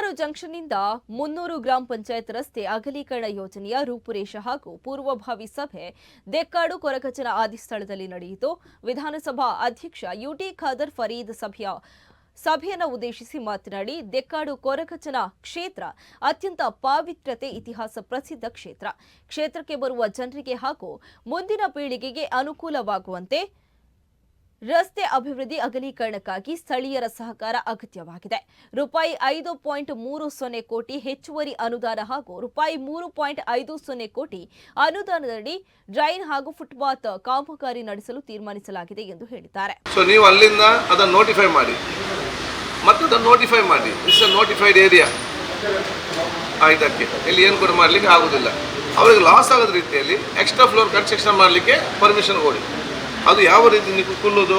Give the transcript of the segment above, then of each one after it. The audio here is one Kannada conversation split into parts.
ಹೆಬ್ಬಾರು ಜಂಕ್ಷನ್ನಿಂದ 300 ಗ್ರಾಮ ಪಂಚಾಯತ್ ರಸ್ತೆ ಅಗಲೀಕರಣ ಯೋಜನೆಯ ರೂಪುರೇಷೆ ಹಾಗೂ ಪೂರ್ವಭಾವಿ ಸಭೆ ದೇಕ್ಕಾಡು ಕೊರಗಜ್ಜನ ಆದಿಸ್ಥಳದಲ್ಲಿ ನಡೆಯಿತು. ವಿಧಾನಸಭಾ ಅಧ್ಯಕ್ಷ ಯುಟಿ ಖಾದರ್ ಫರೀದ್ ಸಭೆಯನ್ನು ಉದ್ದೇಶಿಸಿ ಮಾತನಾಡಿ, ದೇಕ್ಕಾಡು ಕೊರಗಜ್ಜನ ಕ್ಷೇತ್ರ ಅತ್ಯಂತ ಪಾವಿತ್ರ್ಯತೆ ಇತಿಹಾಸ ಪ್ರಸಿದ್ಧ ಕ್ಷೇತ್ರ. ಕ್ಷೇತ್ರಕ್ಕೆ ಬರುವ ಜನರಿಗೆ ಹಾಗೂ ಮುಂದಿನ ಪೀಳಿಗೆಗೆ ಅನುಕೂಲವಾಗುವಂತೆ ರಸ್ತೆ ಅಭಿವೃದ್ಧಿ ಅಗಲೀಕರಣಕ್ಕಾಗಿ ಸ್ಥಳೀಯರ ಸಹಕಾರ ಅಗತ್ಯವಾಗಿದೆ. ರೂಪಾಯಿ 5.30 ಕೋಟಿ ಹೆಚ್ಚುವರಿ ಅನುದಾನ ಹಾಗೂ ರೂಪಾಯಿ 3.50 ಕೋಟಿ ಅನುದಾನದಡಿ ಡ್ರೈನ್ ಹಾಗೂ ಫುಟ್ಪಾತ್ ಕಾಮಗಾರಿ ನಡೆಸಲು ತೀರ್ಮಾನಿಸಲಾಗಿದೆ ಎಂದು ಹೇಳಿದ್ದಾರೆ. ನೀವು ಅಲ್ಲಿಂದ ಅದನ್ನು ನೋಟಿಫೈ ಮಾಡಿ, ಮತ್ತೆ ಅದನ್ನು ನೋಟಿಫೈ ಮಾಡಿ. It's a notified area. ಇದಕ್ಕೆ ಇಲ್ಲಿ ಏನು ಕೂಡ ಮಾಡಲಿಕ್ಕೆ ಆಗೋದಿಲ್ಲ. ಅವರಿಗೆ ಲಾಸ್ ಆಗದ ರೀತಿಯಲ್ಲಿ ಎಕ್ಸ್ಟ್ರಾ ಫ್ಲೋರ್ ಕನ್ಸ್ಟ್ರಕ್ಷನ್ ಮಾಡಲಿಕ್ಕೆ ಪರ್ಮಿಷನ್ ಕೊಡಿ. ಅದು ಯಾವ ರೀತಿ ನೀವು ಕುಲ್ಲೋದು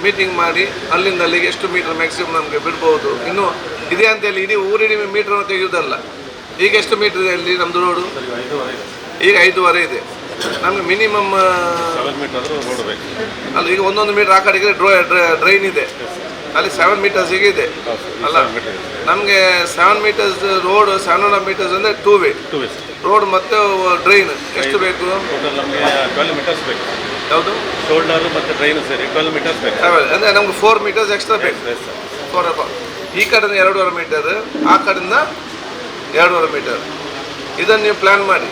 ಮೀಟಿಂಗ್ ಮಾಡಿ ಅಲ್ಲಿಂದ ಅಲ್ಲಿಗೆ ಎಷ್ಟು ಮೀಟರ್ ಮ್ಯಾಕ್ಸಿಮಮ್ ನಮಗೆ ಬಿಡ್ಬೋದು. ಇನ್ನು ಇದೆ ಅಂತೇಳಿ ಇಡೀ ಊರಿನ ಮೀಟ್ರನ್ನು ತೆಗೆಯೋದಲ್ಲ. ಈಗ ಎಷ್ಟು ಮೀಟರ್ ಇದೆ ಅಲ್ಲಿ ನಮ್ಮದು ರೋಡು? ಈಗ 5.5 ಇದೆ. ನಮಗೆ ಮಿನಿಮಮ್ ಅಲ್ಲ, ಈಗ 1 ಮೀಟರ್ ಆ ಕಡೆಗೆ ಡ್ರೈನ್ ಇದೆ, ಅಲ್ಲಿ 7 ಮೀಟರ್ಸಿಗೆ ಇದೆ ಅಲ್ಲ. ನಮಗೆ 7 ಮೀಟರ್ಸ್ ರೋಡ್, 7.5 ಮೀಟರ್ಸ್ ಅಂದರೆ 2 ವೇ ರೋಡ್ ಮತ್ತು ಡ್ರೈನ್ ಎಷ್ಟು ಬೇಕು? ಯಾವುದು? ಶೋಲ್ಡರ್ ಮತ್ತು ಡ್ರೈನ್ ಸೇರಿ 12 ಮೀಟರ್ಸ್ ಬೇಕು. ಅಂದರೆ ನಮ್ಗೆ 4 ಮೀಟರ್ಸ್ ಎಕ್ಸ್ಟ್ರಾ ಬೇಕು. ಈ ಕಡೆಯಿಂದ 2.5 ಮೀಟರ್, ಆ ಕಡೆಯಿಂದ 2.5 ಮೀಟರ್. ಇದನ್ನು ನೀವು ಪ್ಲ್ಯಾನ್ ಮಾಡಿ.